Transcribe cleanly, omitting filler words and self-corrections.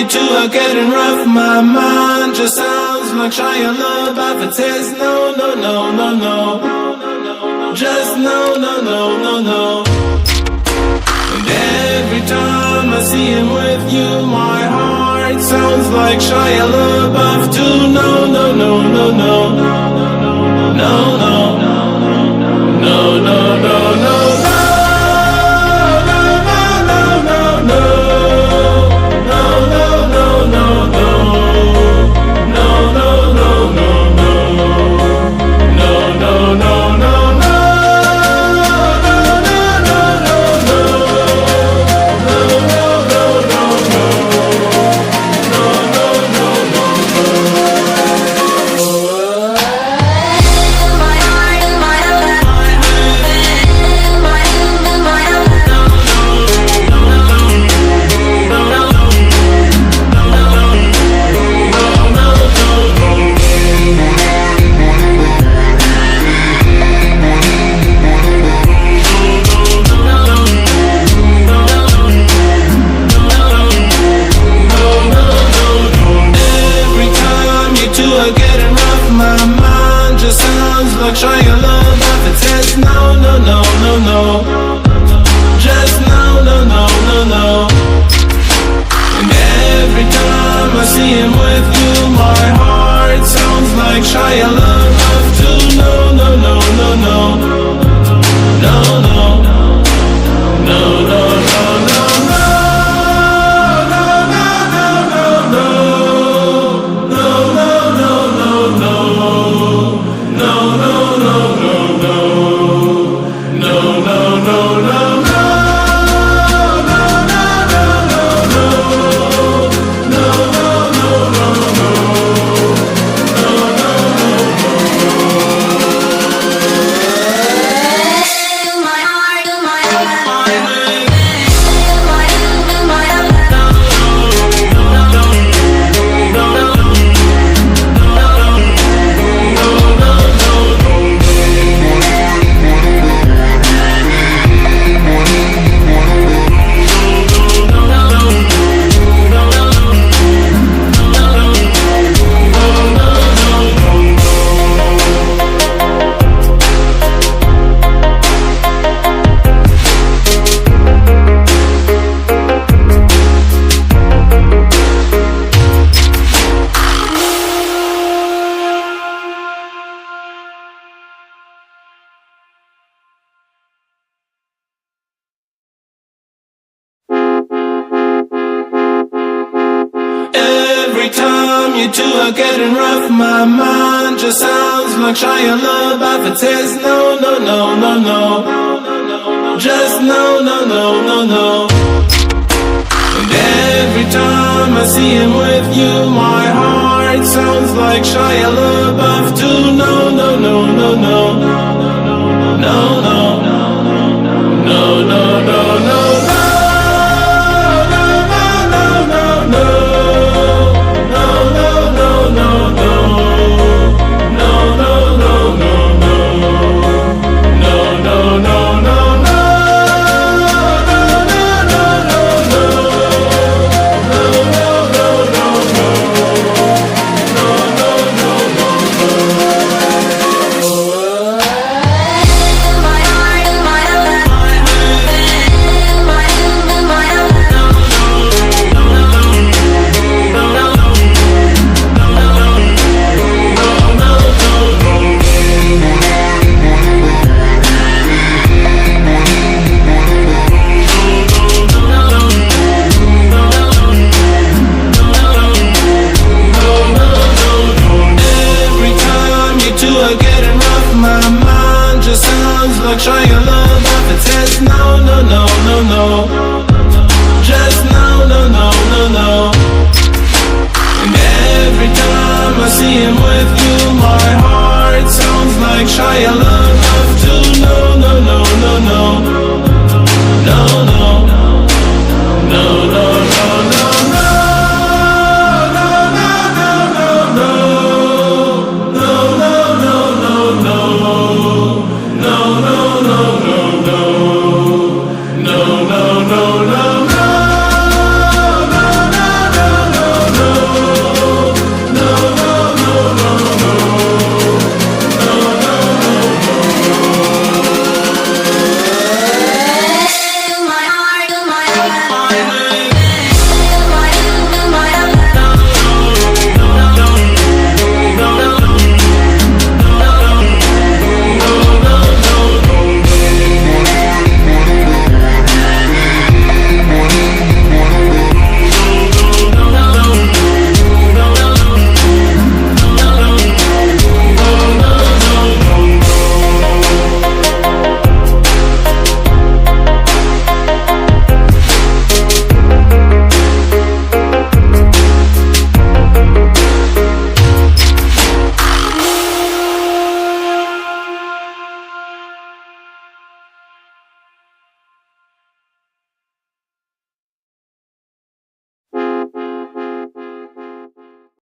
two are getting rough. My mind just sounds like Shia LaBeouf. It says no, no, no, no, no. Just no, no, no, no, no. And every time I see him with you, my heart sounds like Shia LaBeouf too. No, no, no, no, no. No, no, no, no, no, no, no. Shia LaBeouf, it says no, no, no, no, no. Just no, no, no, no, no. And every time I see him with you, my heart sounds like Shia LaBeouf too. No, no, no, no, no. No, no. No, no, no, no, no. You two are getting rough. My mind just sounds like Shia LaBeouf. It says no, no, no, no, no. Just no, no, no, no, no. And every time I see him with you, my heart sounds like Shia LaBeouf too. No, no, no, no, no. No, no, no, no, no, no, no. Like Shia LaBeouf, it says no, no, no, no, no. Just no, no, no, no, no. And every time I see him with you, my heart sounds like Shia LaBeouf too. No.